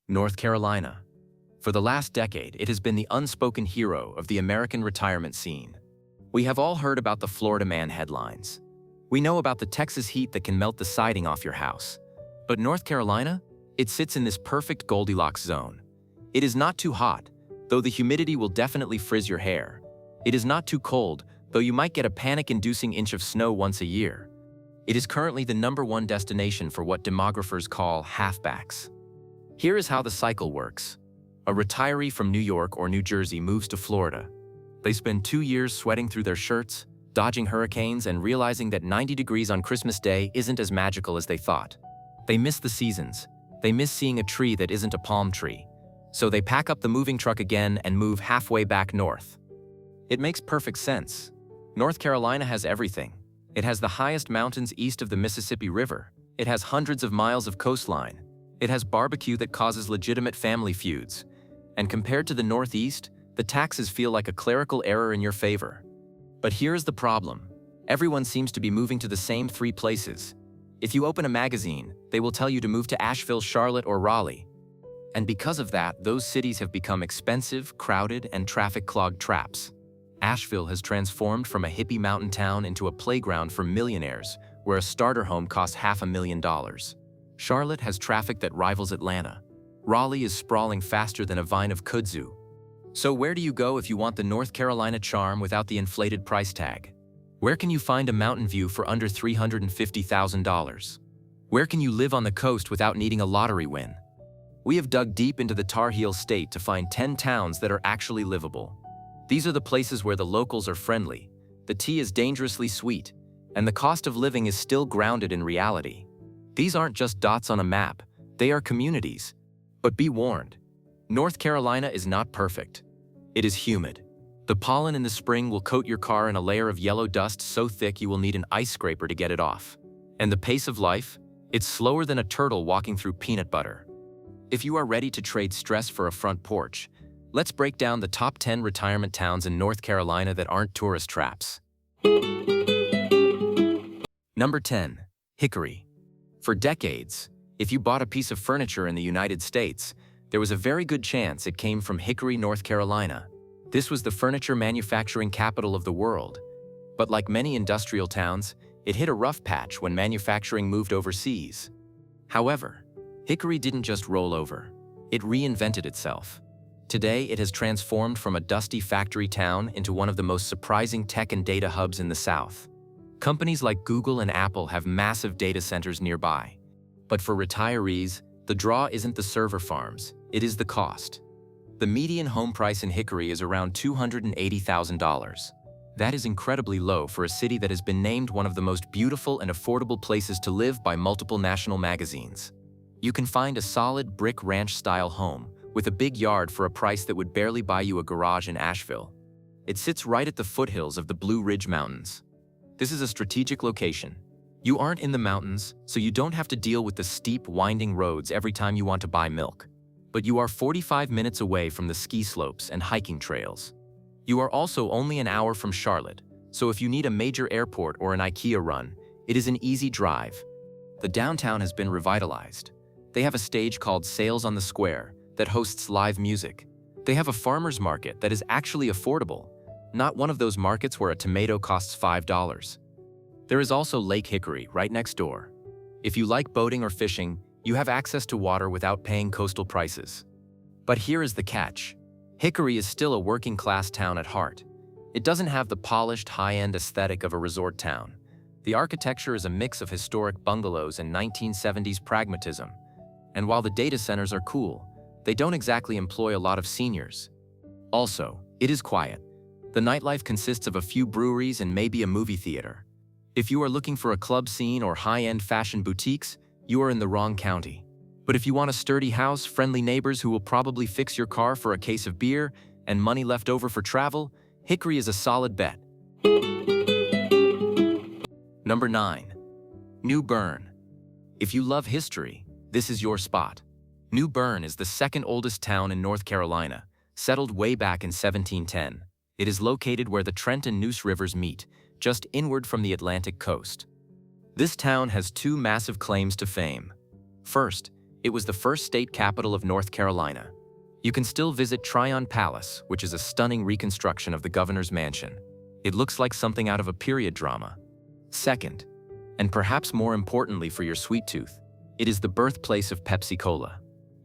North Carolina. For the last decade, it has been the unspoken hero of the American retirement scene. We have all heard about the Florida Man headlines. We know about the Texas heat that can melt the siding off your house. But North Carolina? It sits in this perfect Goldilocks zone. It is not too hot, though the humidity will definitely frizz your hair. It is not too cold, though you might get a panic-inducing inch of snow once a year. It is currently the #1 destination for what demographers call halfbacks. Here is how the cycle works. A retiree from New York or New Jersey moves to Florida. They spend 2 years sweating through their shirts, dodging hurricanes, and realizing that 90 degrees on Christmas Day isn't as magical as they thought. They miss the seasons. They miss seeing a tree that isn't a palm tree. So they pack up the moving truck again and move halfway back north. It makes perfect sense. North Carolina has everything. It has the highest mountains east of the Mississippi River. It has hundreds of miles of coastline. It has barbecue that causes legitimate family feuds. And compared to the Northeast, the taxes feel like a clerical error in your favor. But here's the problem. Everyone seems to be moving to the same 3 places. If you open a magazine, they will tell you to move to Asheville, Charlotte, or Raleigh. And because of that, those cities have become expensive, crowded, and traffic-clogged traps. Asheville has transformed from a hippie mountain town into a playground for millionaires, where a starter home costs $500,000. Charlotte has traffic that rivals Atlanta. Raleigh is sprawling faster than a vine of kudzu. So where do you go if you want the North Carolina charm without the inflated price tag? Where can you find a mountain view for under $350,000? Where can you live on the coast without needing a lottery win? We have dug deep into the Tar Heel state to find 10 towns that are actually livable. These are the places where the locals are friendly, the tea is dangerously sweet, and the cost of living is still grounded in reality. These aren't just dots on a map, they are communities. But be warned, North Carolina is not perfect. It is humid. The pollen in the spring will coat your car in a layer of yellow dust so thick you will need an ice scraper to get it off. And the pace of life? It's slower than a turtle walking through peanut butter. If you are ready to trade stress for a front porch, let's break down the top 10 retirement towns in North Carolina that aren't tourist traps. Number 10. Hickory. For decades, if you bought a piece of furniture in the United States, there was a very good chance it came from Hickory, North Carolina. This was the furniture manufacturing capital of the world. But like many industrial towns, it hit a rough patch when manufacturing moved overseas. However, Hickory didn't just roll over. It reinvented itself. Today, it has transformed from a dusty factory town into one of the most surprising tech and data hubs in the South. Companies like Google and Apple have massive data centers nearby. But for retirees, the draw isn't the server farms, it is the cost. The median home price in Hickory is around $280,000. That is incredibly low for a city that has been named one of the most beautiful and affordable places to live by multiple national magazines. You can find a solid brick ranch-style home with a big yard for a price that would barely buy you a garage in Asheville. It sits right at the foothills of the Blue Ridge Mountains. This is a strategic location. You aren't in the mountains, so you don't have to deal with the steep, winding roads every time you want to buy milk. But you are 45 minutes away from the ski slopes and hiking trails. You are also only an hour from Charlotte, so if you need a major airport or an IKEA run, it is an easy drive. The downtown has been revitalized. They have a stage called Sales on the Square that hosts live music. They have a farmer's market that is actually affordable, not one of those markets where a tomato costs $5. There is also Lake Hickory right next door. If you like boating or fishing, you have access to water without paying coastal prices. But here is the catch. Hickory is still a working-class town at heart. It doesn't have the polished, high-end aesthetic of a resort town. The architecture is a mix of historic bungalows and 1970s pragmatism. And while the data centers are cool, they don't exactly employ a lot of seniors. Also, it is quiet. The nightlife consists of a few breweries and maybe a movie theater. If you are looking for a club scene or high-end fashion boutiques, you are in the wrong county. But if you want a sturdy house, friendly neighbors who will probably fix your car for a case of beer, and money left over for travel, Hickory is a solid bet. Number 9. New Bern. If you love history, this is your spot. New Bern is the second oldest town in North Carolina, settled way back in 1710. It is located where the Trent and Neuse rivers meet, just inward from the Atlantic coast. This town has 2 massive claims to fame. First, It was the first state capital of North Carolina. You can still visit Tryon Palace, which is a stunning reconstruction of the governor's mansion. It looks like something out of a period drama. Second, and perhaps more importantly for your sweet tooth, it is the birthplace of Pepsi Cola.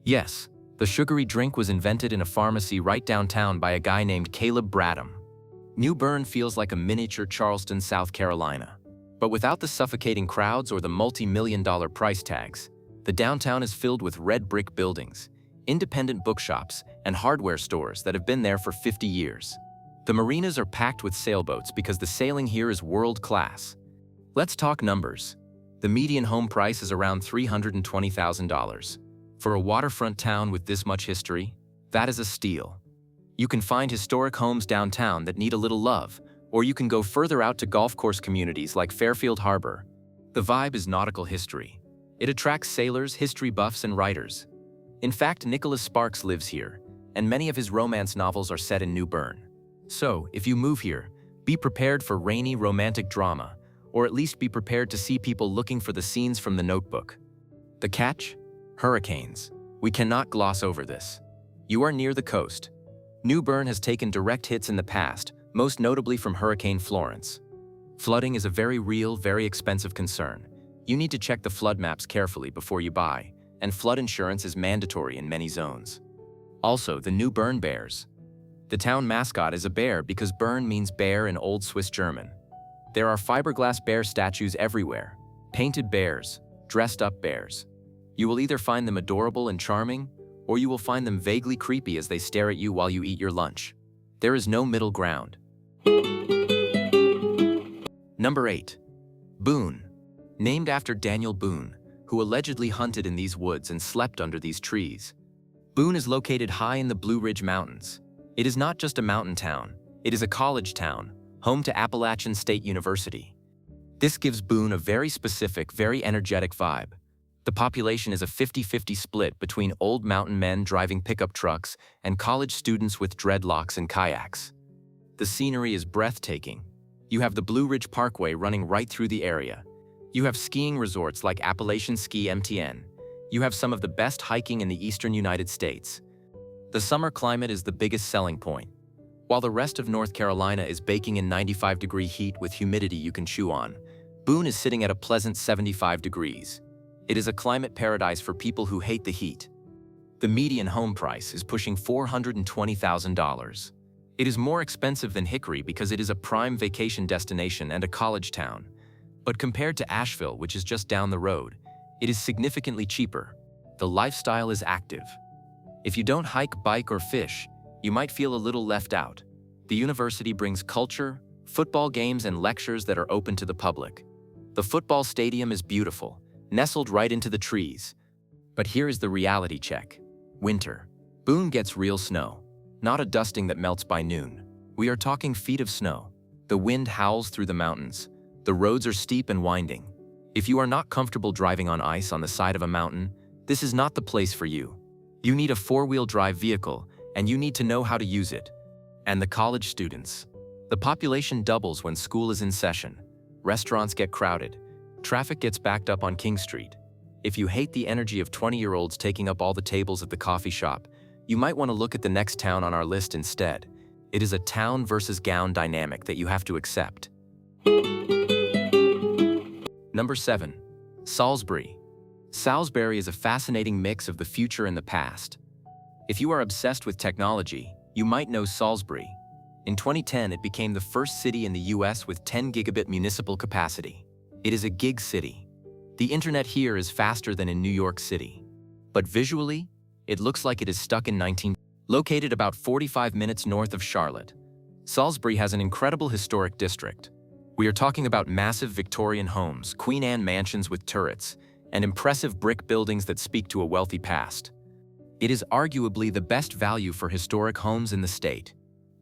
Yes, the sugary drink was invented in a pharmacy right downtown by a guy named Caleb Bradham. New Bern feels like a miniature Charleston, South Carolina. But without the suffocating crowds or the multi-million-dollar price tags, the downtown is filled with red brick buildings, independent bookshops, and hardware stores that have been there for 50 years. The marinas are packed with sailboats because the sailing here is world-class. Let's talk numbers. The median home price is around $320,000. For a waterfront town with this much history, that is a steal. You can find historic homes downtown that need a little love, or you can go further out to golf course communities like Fairfield Harbor. The vibe is nautical history. It attracts sailors, history buffs, and writers. In fact, Nicholas Sparks lives here, and many of his romance novels are set in New Bern. So, if you move here, be prepared for rainy romantic drama, or at least be prepared to see people looking for the scenes from The Notebook. The catch? Hurricanes. We cannot gloss over this. You are near the coast. New Bern has taken direct hits in the past, most notably from Hurricane Florence. Flooding is a very real, very expensive concern. You need to check the flood maps carefully before you buy, and flood insurance is mandatory in many zones. Also, the New Bern Bears. The town mascot is a bear because Bern means bear in Old Swiss German. There are fiberglass bear statues everywhere, painted bears, dressed up bears. You will either find them adorable and charming, or you will find them vaguely creepy as they stare at you while you eat your lunch. There is no middle ground. Number 8. Boone. Named after Daniel Boone, who allegedly hunted in these woods and slept under these trees. Boone is located high in the Blue Ridge Mountains. It is not just a mountain town, it is a college town, home to Appalachian State University. This gives Boone a very specific, very energetic vibe. The population is a 50-50 split between old mountain men driving pickup trucks and college students with dreadlocks and kayaks. The scenery is breathtaking. You have the Blue Ridge Parkway running right through the area. You have skiing resorts like Appalachian Ski MTN. You have some of the best hiking in the eastern United States. The summer climate is the biggest selling point. While the rest of North Carolina is baking in 95-degree heat with humidity you can chew on, Boone is sitting at a pleasant 75 degrees. It is a climate paradise for people who hate the heat. The median home price is pushing $420,000. It is more expensive than Hickory because it is a prime vacation destination and a college town. But compared to Asheville, which is just down the road, it is significantly cheaper. The lifestyle is active. If you don't hike, bike, or fish, you might feel a little left out. The university brings culture, football games, and lectures that are open to the public. The football stadium is beautiful, nestled right into the trees. But here is the reality check. Winter. Boone gets real snow. Not a dusting that melts by noon. We are talking feet of snow. The wind howls through the mountains. The roads are steep and winding. If you are not comfortable driving on ice on the side of a mountain, this is not the place for you. You need a four-wheel drive vehicle, and you need to know how to use it. And the college students. The population doubles when school is in session. Restaurants get crowded. Traffic gets backed up on King Street. If you hate the energy of 20-year-olds taking up all the tables at the coffee shop, you might want to look at the next town on our list instead. It is a town versus gown dynamic that you have to accept. Number 7. Salisbury. Salisbury is a fascinating mix of the future and the past. If you are obsessed with technology, you might know Salisbury. In 2010, it became the first city in the US with 10 gigabit municipal capacity. It is a gig city. The internet here is faster than in New York City. But visually, it looks like it is stuck in 19... Located about 45 minutes north of Charlotte, Salisbury has an incredible historic district. We are talking about massive Victorian homes, Queen Anne mansions with turrets, and impressive brick buildings that speak to a wealthy past. It is arguably the best value for historic homes in the state.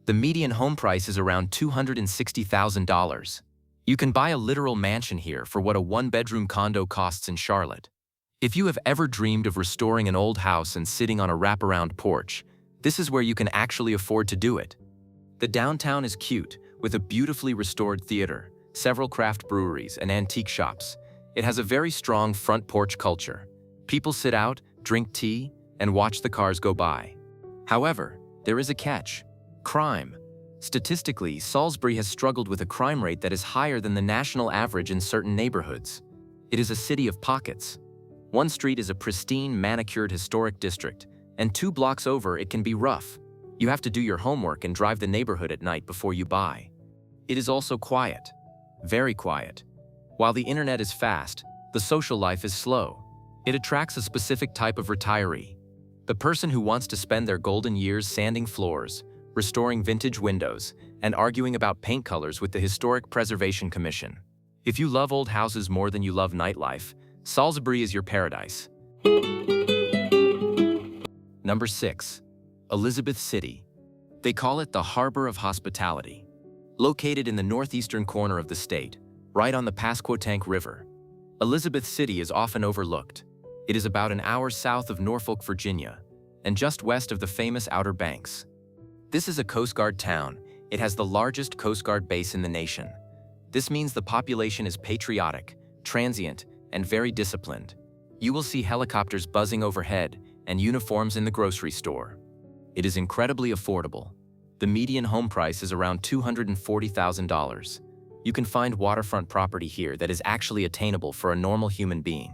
The median home price is around $260,000. You can buy a literal mansion here for what a one-bedroom condo costs in Charlotte. If you have ever dreamed of restoring an old house and sitting on a wraparound porch, this is where you can actually afford to do it. The downtown is cute, with a beautifully restored theater, several craft breweries, and antique shops. It has a very strong front porch culture. People sit out, drink tea, and watch the cars go by. However, there is a catch: crime. Statistically, Salisbury has struggled with a crime rate that is higher than the national average in certain neighborhoods. It is a city of pockets. One street is a pristine, manicured historic district, and 2 blocks over it can be rough. You have to do your homework and drive the neighborhood at night before you buy. It is also quiet. Very quiet. While the internet is fast, the social life is slow. It attracts a specific type of retiree: the person who wants to spend their golden years sanding floors, restoring vintage windows, and arguing about paint colors with the Historic Preservation Commission. If you love old houses more than you love nightlife, Salisbury is your paradise. Number 6. Elizabeth City. They call it the Harbor of Hospitality. Located in the northeastern corner of the state, right on the Pasquotank River, Elizabeth City is often overlooked. It is about an hour south of Norfolk, Virginia, and just west of the famous Outer Banks. This is a Coast Guard town. It has the largest Coast Guard base in the nation. This means the population is patriotic, transient, and very disciplined. You will see helicopters buzzing overhead and uniforms in the grocery store. It is incredibly affordable. The median home price is around $240,000. You can find waterfront property here that is actually attainable for a normal human being.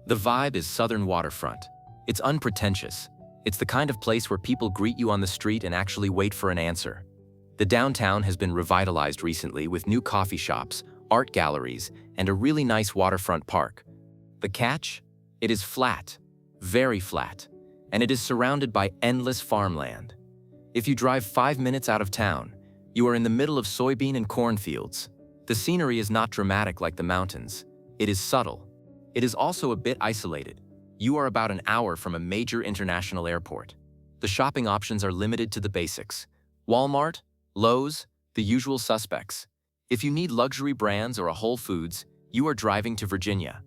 The vibe is Southern waterfront. It's unpretentious. It's the kind of place where people greet you on the street and actually wait for an answer. The downtown has been revitalized recently with new coffee shops, art galleries, and a really nice waterfront park. The catch? It is flat, very flat, and it is surrounded by endless farmland. If you drive 5 minutes out of town, you are in the middle of soybean and cornfields. The scenery is not dramatic like the mountains. It is subtle. It is also a bit isolated. You are about an hour from a major international airport. The shopping options are limited to the basics: Walmart, Lowe's, the usual suspects. If you need luxury brands or a Whole Foods, you are driving to Virginia.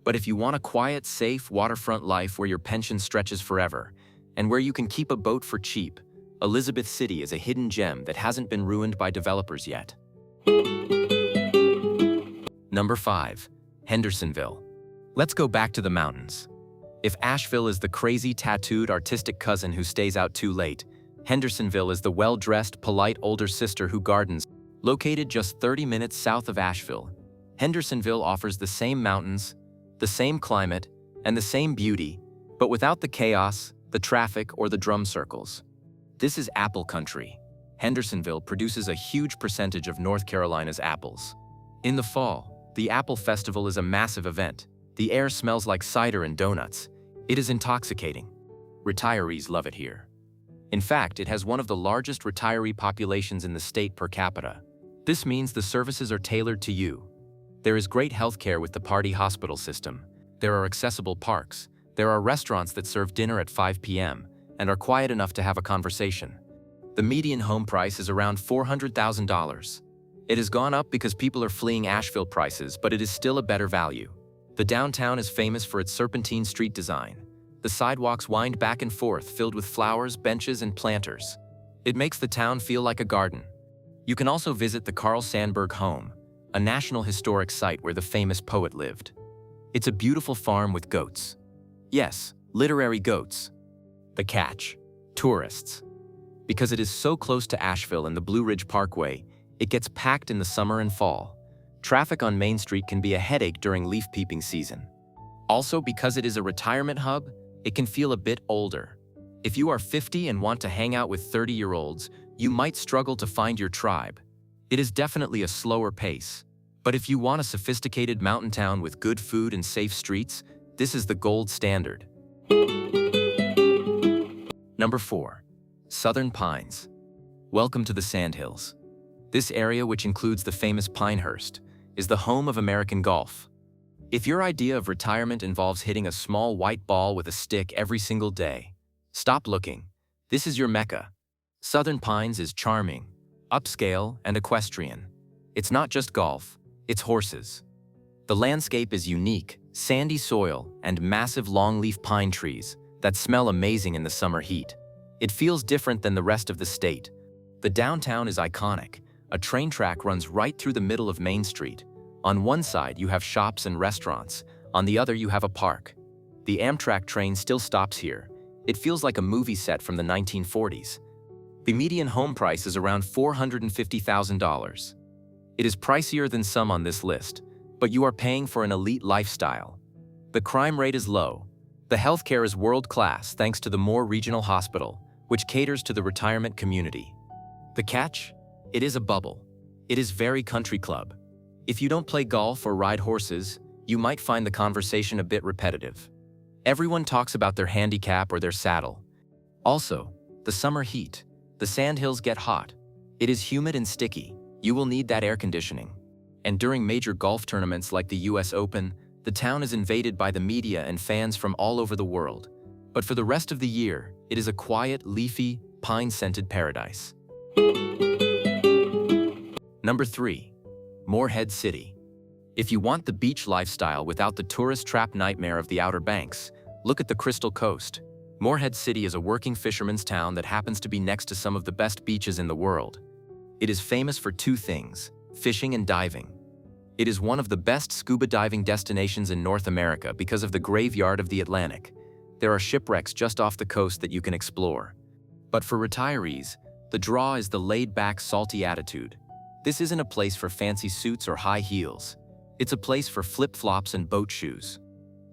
But if you want a quiet, safe waterfront life where your pension stretches forever, and where you can keep a boat for cheap, Elizabeth City is a hidden gem that hasn't been ruined by developers yet. Number 5. Hendersonville. Let's go back to the mountains. If Asheville is the crazy, tattooed, artistic cousin who stays out too late, Hendersonville is the well-dressed, polite older sister who gardens. Located just 30 minutes south of Asheville, Hendersonville offers the same mountains, the same climate, and the same beauty, but without the chaos, the traffic, or the drum circles. This is apple country. Hendersonville produces a huge percentage of North Carolina's apples. In the fall, the Apple Festival is a massive event. The air smells like cider and donuts. It is intoxicating. Retirees love it here. In fact, it has one of the largest retiree populations in the state per capita. This means the services are tailored to you. There is great healthcare with the Party Hospital system. There are accessible parks. There are restaurants that serve dinner at 5 p.m. and are quiet enough to have a conversation. The median home price is around $400,000. It has gone up because people are fleeing Asheville prices, but it is still a better value. The downtown is famous for its serpentine street design. The sidewalks wind back and forth, filled with flowers, benches, and planters. It makes the town feel like a garden. You can also visit the Carl Sandburg home, a National Historic Site where the famous poet lived. It's a beautiful farm with goats. Yes, literary goats. The catch: tourists. Because it is so close to Asheville and the Blue Ridge Parkway, it gets packed in the summer and fall. Traffic on Main Street can be a headache during leaf peeping season. Also, because it is a retirement hub, it can feel a bit older. If you are 50 and want to hang out with 30-year-olds, you might struggle to find your tribe. It is definitely a slower pace. But if you want a sophisticated mountain town with good food and safe streets, this is the gold standard. Number 4. Southern Pines. Welcome to the Sandhills. This area, which includes the famous Pinehurst, is the home of American golf. If your idea of retirement involves hitting a small white ball with a stick every single day, stop looking. This is your mecca. Southern Pines is charming, upscale, and equestrian. It's not just golf, it's horses. The landscape is unique: sandy soil and massive longleaf pine trees that smell amazing in the summer heat. It feels different than the rest of the state. The downtown is iconic. A train track runs right through the middle of Main Street. On one side, you have shops and restaurants. On the other, you have a park. The Amtrak train still stops here. It feels like a movie set from the 1940s. The median home price is around $450,000. It is pricier than some on this list, but you are paying for an elite lifestyle. The crime rate is low. The healthcare is world-class thanks to the Moore Regional Hospital, which caters to the retirement community. The catch? It is a bubble. It is very country club. If you don't play golf or ride horses, you might find the conversation a bit repetitive. Everyone talks about their handicap or their saddle. Also, the summer heat. The sandhills get hot. It is humid and sticky. You will need that air conditioning. And during major golf tournaments like the US Open, the town is invaded by the media and fans from all over the world. But for the rest of the year, it is a quiet, leafy, pine-scented paradise. Number 3. Morehead City. If you want the beach lifestyle without the tourist trap nightmare of the Outer Banks, look at the Crystal Coast. Morehead City is a working fisherman's town that happens to be next to some of the best beaches in the world. It is famous for two things: fishing and diving. It is one of the best scuba diving destinations in North America because of the graveyard of the Atlantic. There are shipwrecks just off the coast that you can explore. But for retirees, the draw is the laid-back, salty attitude. This isn't a place for fancy suits or high heels. It's a place for flip-flops and boat shoes.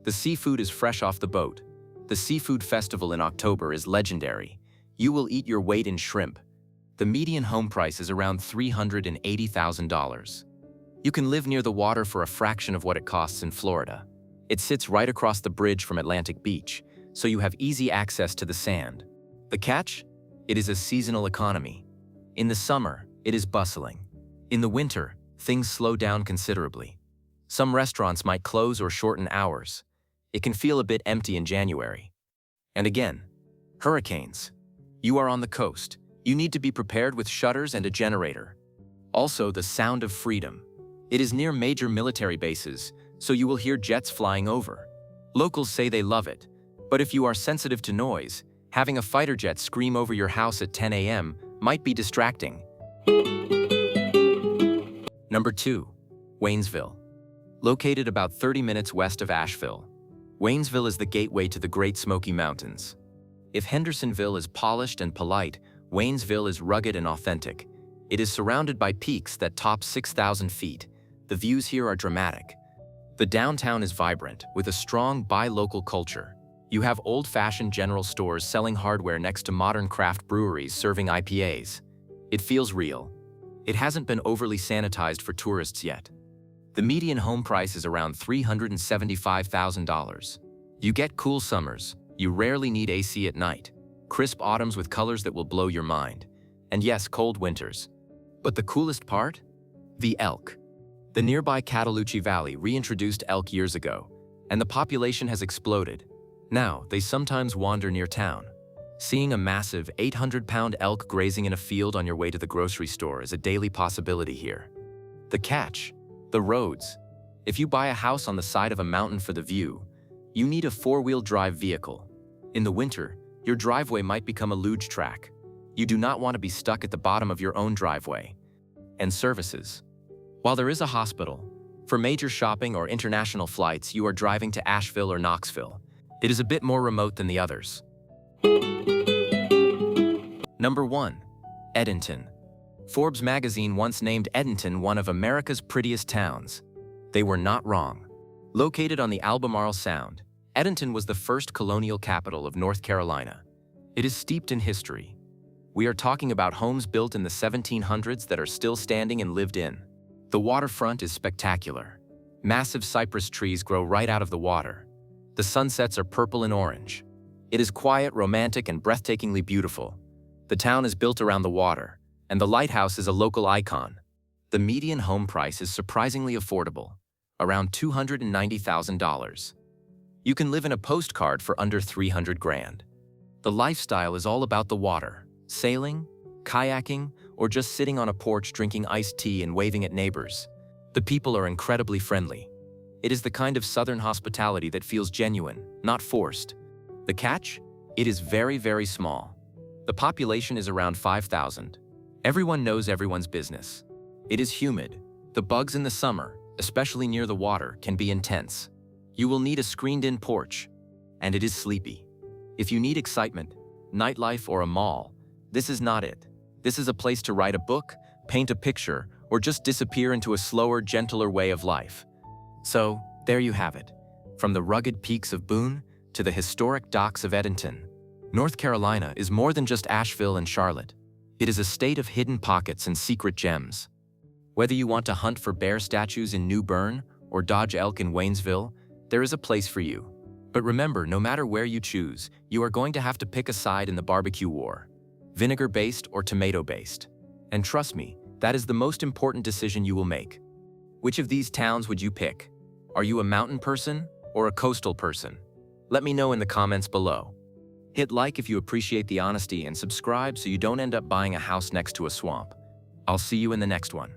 The seafood is fresh off the boat. The Seafood Festival in October is legendary. You will eat your weight in shrimp. The median home price is around $380,000. You can live near the water for a fraction of what it costs in Florida. It sits right across the bridge from Atlantic Beach, so you have easy access to the sand. The catch? It is a seasonal economy. In the summer, it is bustling. In the winter, things slow down considerably. Some restaurants might close or shorten hours. It can feel a bit empty in January. And again, hurricanes. You are on the coast. You need to be prepared with shutters and a generator. Also, the sound of freedom. It is near major military bases, so you will hear jets flying over. Locals say they love it, but if you are sensitive to noise, having a fighter jet scream over your house at 10 a.m. might be distracting. Number 2. Waynesville. Located about 30 minutes west of Asheville, Waynesville is the gateway to the Great Smoky Mountains. If Hendersonville is polished and polite, Waynesville is rugged and authentic. It is surrounded by peaks that top 6,000 feet. The views here are dramatic. The downtown is vibrant, with a strong buy local culture. You have old-fashioned general stores selling hardware next to modern craft breweries serving IPAs. It feels real. It hasn't been overly sanitized for tourists yet. The median home price is around $375,000. You get cool summers. You rarely need AC at night. Crisp autumns with colors that will blow your mind. And yes, cold winters. But the coolest part? The elk. The nearby Cataloochee Valley reintroduced elk years ago, and the population has exploded. Now, they sometimes wander near town. Seeing a massive 800-pound elk grazing in a field on your way to the grocery store is a daily possibility here. The catch? The roads. If you buy a house on the side of a mountain for the view, you need a four-wheel drive vehicle. In the winter, your driveway might become a luge track. You do not want to be stuck at the bottom of your own driveway. And services. While there is a hospital, for major shopping or international flights, you are driving to Asheville or Knoxville. It is a bit more remote than the others. Number 1. Edenton. Forbes magazine once named Edenton one of America's prettiest towns. They were not wrong. Located on the Albemarle Sound, Edenton was the first colonial capital of North Carolina. It is steeped in history. We are talking about homes built in the 1700s that are still standing and lived in. The waterfront is spectacular. Massive cypress trees grow right out of the water. The sunsets are purple and orange. It is quiet, romantic, and breathtakingly beautiful. The town is built around the water, and the lighthouse is a local icon. The median home price is surprisingly affordable, around $290,000. You can live in a postcard for under $300,000. The lifestyle is all about the water, sailing, kayaking, or just sitting on a porch drinking iced tea and waving at neighbors. The people are incredibly friendly. It is the kind of southern hospitality that feels genuine, not forced. The catch? It is very, very small. The population is around 5,000. Everyone knows everyone's business. It is humid. The bugs in the summer, especially near the water, can be intense. You will need a screened-in porch. and it is sleepy. If you need excitement, nightlife, or a mall, this is not it. This is a place to write a book, paint a picture, or just disappear into a slower, gentler way of life. So, there you have it. From the rugged peaks of Boone to the historic docks of Edenton, North Carolina is more than just Asheville and Charlotte. It is a state of hidden pockets and secret gems. Whether you want to hunt for bear statues in New Bern or dodge elk in Waynesville, there is a place for you. But remember, no matter where you choose, you are going to have to pick a side in the barbecue war. Vinegar-based or tomato-based. And trust me, that is the most important decision you will make. Which of these towns would you pick? Are you a mountain person or a coastal person? Let me know in the comments below. Hit like if you appreciate the honesty and subscribe so you don't end up buying a house next to a swamp. I'll see you in the next one.